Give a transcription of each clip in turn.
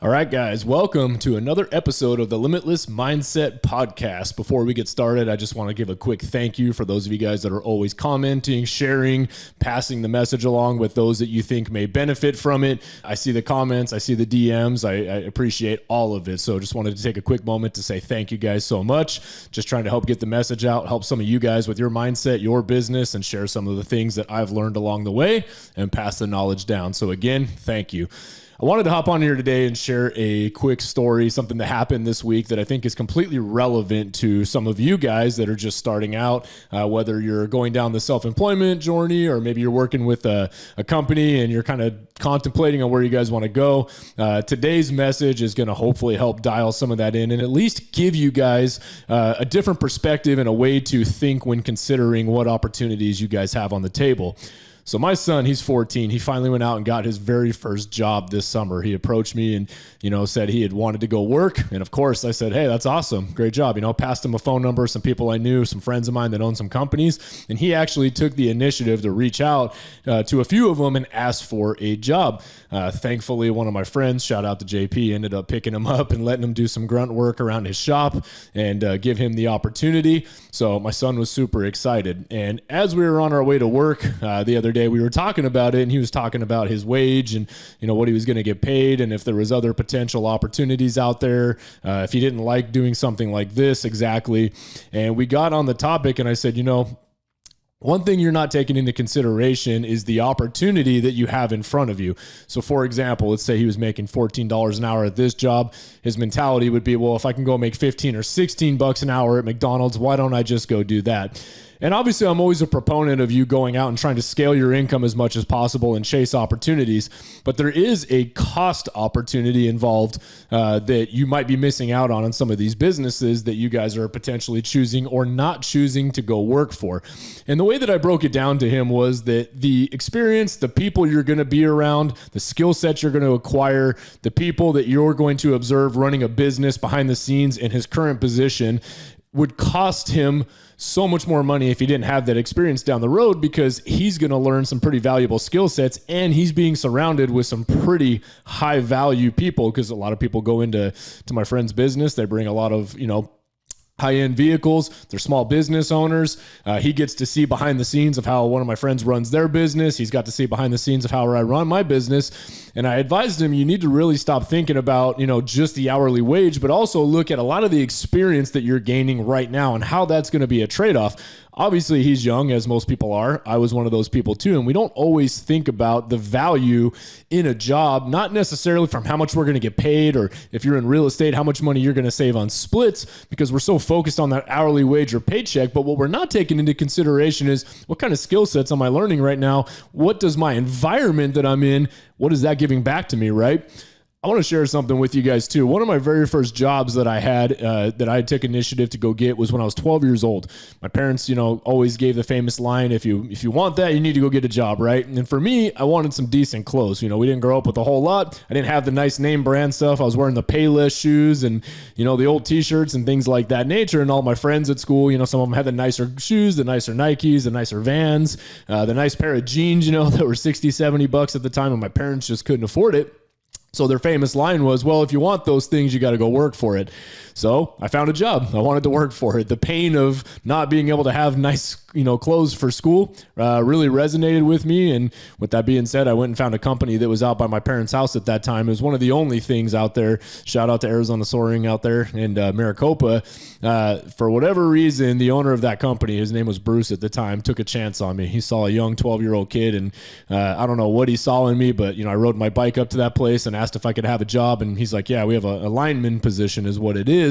All right, guys, welcome to another episode of the Limitless Mindset Podcast. Before we get started, I just want to give a quick thank you for those of you guys that are always commenting, sharing, passing the message along with those that you think may benefit from it. I see the comments, I see the DMs, I appreciate all of it. So just wanted to take a quick moment to say thank you guys so much. Just trying to help get the message out, help some of you guys with your mindset, your business, and share some of the things that I've learned along the way and pass the knowledge down. So again, thank you. I wanted to hop on here today and share a quick story, something that happened this week that I think is completely relevant to some of you guys that are just starting out, whether you're going down the self-employment journey or maybe you're working with a company and you're kind of contemplating on where you guys want to go. Today's message is going to hopefully help dial some of that in and at least give you guys a different perspective and a way to think when considering what opportunities you guys have on the table. So my son, he's 14. He finally went out and got his very first job this summer. He approached me and, said he had wanted to go work. And of course I said, hey, that's awesome. Great job. Passed him a phone number, some people I knew, some friends of mine that own some companies. And he actually took the initiative to reach out to a few of them and ask for a job. Thankfully, one of my friends, shout out to JP, ended up picking him up and letting him do some grunt work around his shop and give him the opportunity. So my son was super excited. And as we were on our way to work the other day, we were talking about it and he was talking about his wage and what he was going to get paid and if there was other potential opportunities out there, if he didn't like doing something like this exactly. And we got on the topic and I said, one thing you're not taking into consideration is the opportunity that you have in front of you. So for example, let's say he was making $14 an hour at this job. His mentality would be, well, if I can go make 15 or 16 bucks an hour at McDonald's, why don't I just go do that? And obviously, I'm always a proponent of you going out and trying to scale your income as much as possible and chase opportunities. But there is a cost opportunity involved that you might be missing out on some of these businesses that you guys are potentially choosing or not choosing to go work for. And the way that I broke it down to him was that the experience, the people you're going to be around, the skill sets you're going to acquire, the people that you're going to observe running a business behind the scenes in his current position would cost him so much more money if he didn't have that experience down the road, because he's going to learn some pretty valuable skill sets and he's being surrounded with some pretty high value people, because a lot of people go into my friend's business. They bring a lot of, high-end vehicles. They're small business owners. He gets to see behind the scenes of how one of my friends runs their business. He's got to see behind the scenes of how I run my business. And I advised him, you need to really stop thinking about, just the hourly wage, but also look at a lot of the experience that you're gaining right now and how that's going to be a trade-off. Obviously, he's young, as most people are. I was one of those people too. And we don't always think about the value in a job, not necessarily from how much we're going to get paid, or if you're in real estate, how much money you're going to save on splits, because we're so focused on that hourly wage or paycheck. But what we're not taking into consideration is, what kind of skill sets am I learning right now? What does my environment that I'm in, what is that giving back to me, right? I want to share something with you guys too. One of my very first jobs that I had, that I took initiative to go get, was when I was 12 years old. My parents, always gave the famous line, if you want that, you need to go get a job, right? And for me, I wanted some decent clothes. We didn't grow up with a whole lot. I didn't have the nice name brand stuff. I was wearing the Payless shoes and, the old t-shirts and things like that nature. And all my friends at school, some of them had the nicer shoes, the nicer Nikes, the nicer Vans, the nice pair of jeans, that were 60, 70 bucks at the time, and my parents just couldn't afford it. So their famous line was, well, if you want those things, you got to go work for it. So I found a job. I wanted to work for it. The pain of not being able to have nice, clothes for school really resonated with me. And with that being said, I went and found a company that was out by my parents' house at that time. It was one of the only things out there. Shout out to Arizona Soaring out there and Maricopa. For whatever reason, the owner of that company, his name was Bruce at the time, took a chance on me. He saw a young 12-year-old kid, and I don't know what he saw in me, but I rode my bike up to that place and asked if I could have a job. And he's like, yeah, we have a lineman position is what it is.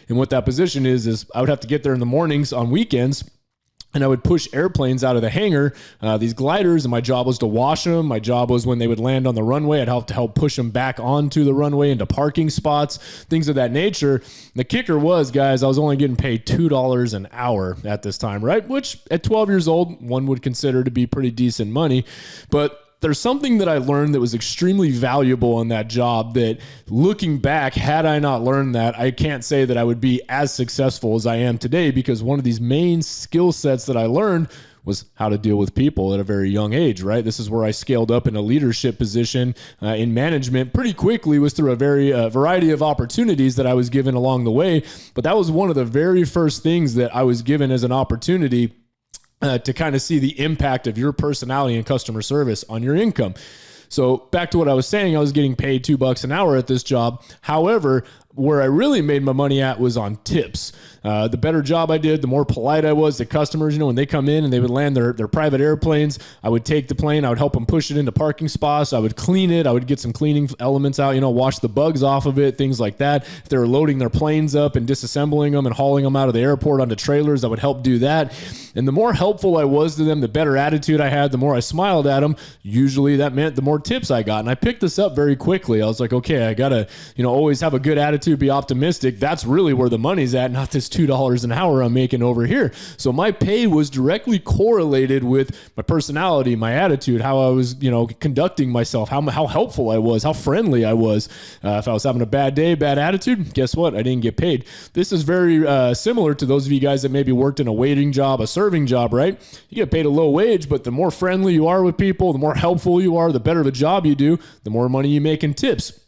And what that position is I would have to get there in the mornings on weekends, and I would push airplanes out of the hangar, these gliders, and my job was to wash them. My job was when they would land on the runway, I'd help push them back onto the runway into parking spots, things of that nature. The kicker was, guys, I was only getting paid $2 an hour at this time, right? Which at 12 years old, one would consider to be pretty decent money. But there's something that I learned that was extremely valuable in that job that, looking back, had I not learned that, I can't say that I would be as successful as I am today, because one of these main skill sets that I learned was how to deal with people at a very young age, right? This is where I scaled up in a leadership position in management pretty quickly, was through a variety of opportunities that I was given along the way. But that was one of the very first things that I was given as an opportunity to kind of see the impact of your personality and customer service on your income. So back to what I was saying, I was getting paid $2 an hour at this job. However, where I really made my money at was on tips. The better job I did, the more polite I was to customers. When they come in and they would land their private airplanes, I would take the plane, I would help them push it into parking spots, I would clean it, I would get some cleaning elements out, wash the bugs off of it, things like that. If they were loading their planes up and disassembling them and hauling them out of the airport onto trailers, I would help do that. And the more helpful I was to them, the better attitude I had, the more I smiled at them. Usually that meant the more tips I got. And I picked this up very quickly. I was like, okay, I got to, always have a good attitude, be optimistic. That's really where the money's at, not this $2 an hour I'm making over here. So my pay was directly correlated with my personality, my attitude, how I was, conducting myself, how helpful I was, how friendly I was. If I was having a bad day, bad attitude, guess what? I didn't get paid. This is very similar to those of you guys that maybe worked in a waiting job, a serving job, right? You get paid a low wage, but the more friendly you are with people, the more helpful you are, the better of a job you do, the more money you make in tips.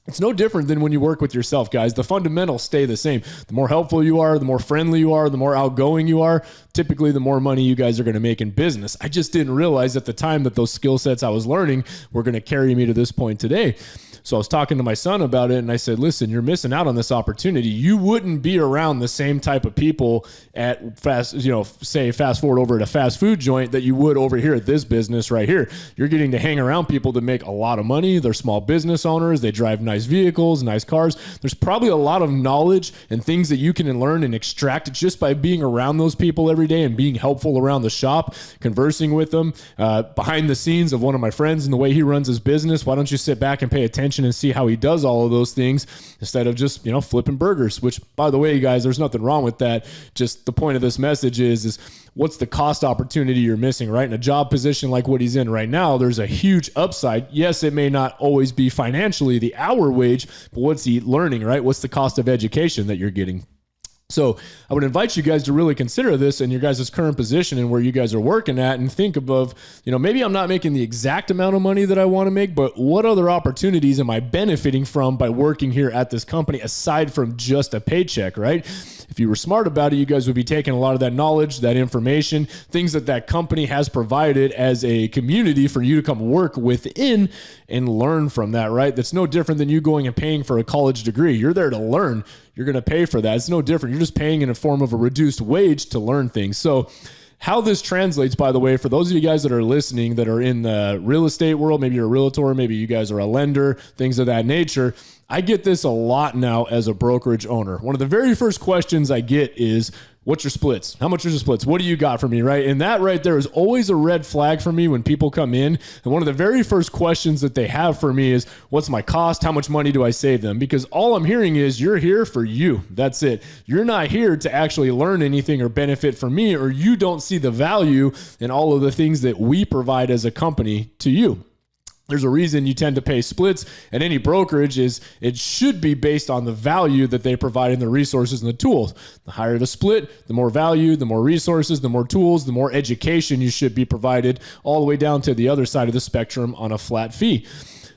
It's no different than when you work with yourself, guys. The fundamentals stay the same. The more helpful you are, the more friendly you are, the more outgoing you are, typically the more money you guys are going to make in business. I just didn't realize at the time that those skill sets I was learning were going to carry me to this point today. So I was talking to my son about it, and I said, listen, you're missing out on this opportunity. You wouldn't be around the same type of people at fast forward over at a fast food joint that you would over here at this business right here. You're getting to hang around people that make a lot of money. They're small business owners. They drive nice vehicles, nice cars. There's probably a lot of knowledge and things that you can learn and extract just by being around those people every day and being helpful around the shop, conversing with them, behind the scenes of one of my friends and the way he runs his business. Why don't you sit back and pay attention and see how he does all of those things instead of just, flipping burgers, which, by the way, guys, there's nothing wrong with that. Just the point of this message is what's the cost opportunity you're missing, right? In a job position like what he's in right now, there's a huge upside. Yes, it may not always be financially the hour wage, but what's he learning, right? What's the cost of education that you're getting? So I would invite you guys to really consider this in your guys' current position and where you guys are working at, and think above, maybe I'm not making the exact amount of money that I want to make, but what other opportunities am I benefiting from by working here at this company aside from just a paycheck, right? If you were smart about it, you guys would be taking a lot of that knowledge, that information, things that company has provided as a community for you to come work within and learn from that, right? That's no different than you going and paying for a college degree. You're there to learn. You're going to pay for that. It's no different. You're just paying in a form of a reduced wage to learn things. So how this translates, by the way, for those of you guys that are listening that are in the real estate world, maybe you're a realtor, maybe you guys are a lender, things of that nature. I get this a lot now as a brokerage owner. One of the very first questions I get is, what's your splits? How much is your splits? What do you got for me, right? And that right there is always a red flag for me when people come in. And one of the very first questions that they have for me is, what's my cost? How much money do I save them? Because all I'm hearing is, you're here for you. That's it. You're not here to actually learn anything or benefit from me, or you don't see the value in all of the things that we provide as a company to you. There's a reason you tend to pay splits at any brokerage. Is it should be based on the value that they provide in the resources and the tools. The higher the split, the more value, the more resources, the more tools, the more education you should be provided, all the way down to the other side of the spectrum on a flat fee.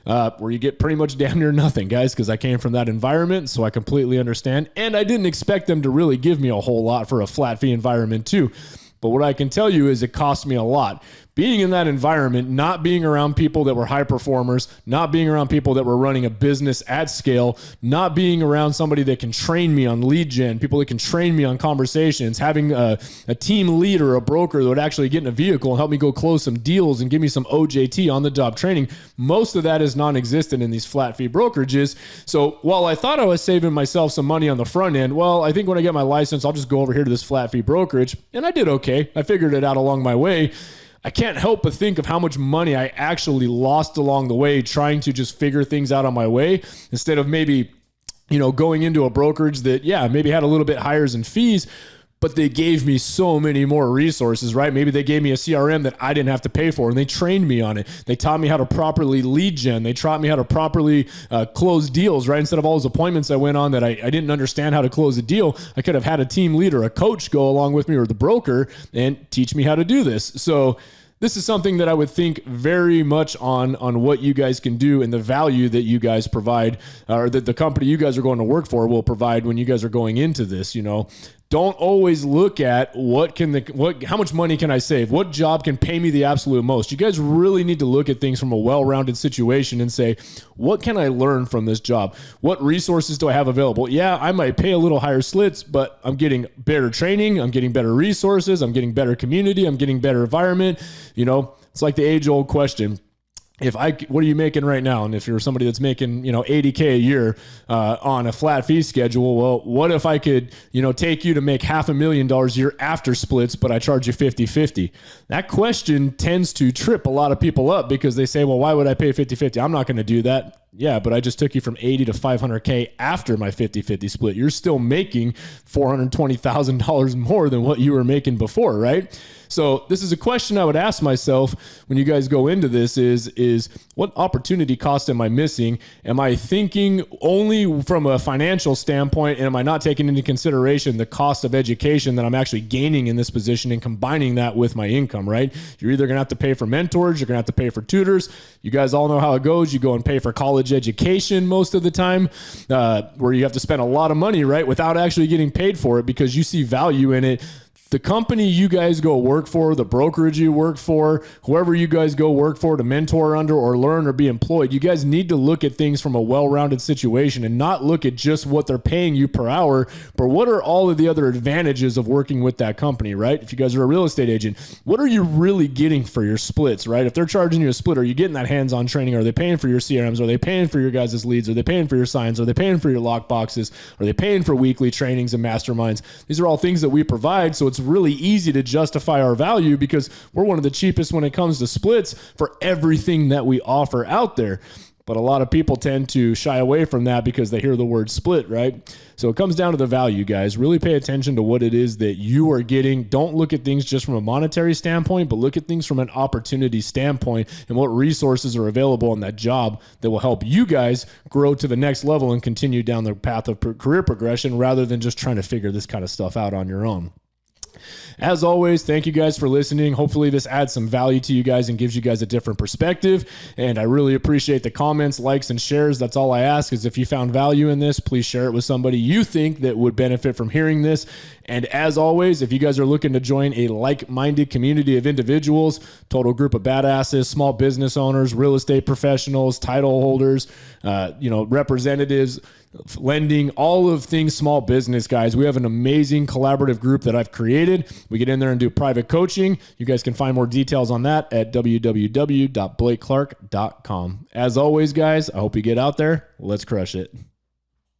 Where you get pretty much damn near nothing, guys, because I came from that environment, so I completely understand. And I didn't expect them to really give me a whole lot for a flat fee environment too. But what I can tell you is it cost me a lot. Being in that environment, not being around people that were high performers, not being around people that were running a business at scale, not being around somebody that can train me on lead gen, people that can train me on conversations, having a team leader, a broker that would actually get in a vehicle and help me go close some deals and give me some OJT on the job training. Most of that is non-existent in these flat fee brokerages. So while I thought I was saving myself some money on the front end, well, I think when I get my license, I'll just go over here to this flat fee brokerage. And I did okay. I figured it out along my way. I can't help but think of how much money I actually lost along the way trying to just figure things out on my way, instead of maybe, going into a brokerage that, maybe had a little bit higher in fees, but they gave me so many more resources, right? Maybe they gave me a CRM that I didn't have to pay for, and they trained me on it. They taught me how to properly lead gen. They taught me how to properly close deals, right? Instead of all those appointments I went on that I didn't understand how to close a deal, I could have had a team leader, a coach go along with me, or the broker, and teach me how to do this. So this is something that I would think very much on what you guys can do and the value that you guys provide, or that the company you guys are going to work for will provide when you guys are going into this. Don't always look at how much money can I save? What job can pay me the absolute most? You guys really need to look at things from a well-rounded situation and say, what can I learn from this job? What resources do I have available? Yeah, I might pay a little higher slits, but I'm getting better training. I'm getting better resources. I'm getting better community. I'm getting better environment. It's like the age-old question. What are you making right now? And if you're somebody that's making, $80K a year on a flat fee schedule, well, what if I could, take you to make $500,000 a year after splits, but I charge you 50-50? That question tends to trip a lot of people up because they say, well, why would I pay 50-50? I'm not going to do that. Yeah, but I just took you from 80 to 500K after my 50-50 split. You're still making $420,000 more than what you were making before, right? So this is a question I would ask myself when you guys go into this is what opportunity cost am I missing? Am I thinking only from a financial standpoint, and am I not taking into consideration the cost of education that I'm actually gaining in this position and combining that with my income, right? You're either going to have to pay for mentors, you're going to have to pay for tutors. You guys all know how it goes. You go and pay for college education most of the time, where you have to spend a lot of money, right, without actually getting paid for it because you see value in it. The company you guys go work for, the brokerage you work for, whoever you guys go work for to mentor under or learn or be employed, you guys need to look at things from a well-rounded situation and not look at just what they're paying you per hour, but what are all of the other advantages of working with that company, right? If you guys are a real estate agent, what are you really getting for your splits, right? If they're charging you a split, are you getting that hands-on training? Are they paying for your CRMs? Are they paying for your guys' leads? Are they paying for your signs? Are they paying for your lock boxes? Are they paying for weekly trainings and masterminds? These are all things that we provide, so it's really easy to justify our value because we're one of the cheapest when it comes to splits for everything that we offer out there. But a lot of people tend to shy away from that because they hear the word split, right? So it comes down to the value, guys. Really pay attention to what it is that you are getting. Don't look at things just from a monetary standpoint, but look at things from an opportunity standpoint and what resources are available in that job that will help you guys grow to the next level and continue down the path of career progression rather than just trying to figure this kind of stuff out on your own. As always, thank you guys for listening. Hopefully this adds some value to you guys and gives you guys a different perspective. And I really appreciate the comments, likes, and shares. That's all I ask is if you found value in this, please share it with somebody you think that would benefit from hearing this. And as always, if you guys are looking to join a like-minded community of individuals, total group of badasses, small business owners, real estate professionals, title holders, representatives, lending, all of things small business, guys. We have an amazing collaborative group that I've created. We get in there and do private coaching. You guys can find more details on that at www.blakeclark.com. As always, guys, I hope you get out there. Let's crush it.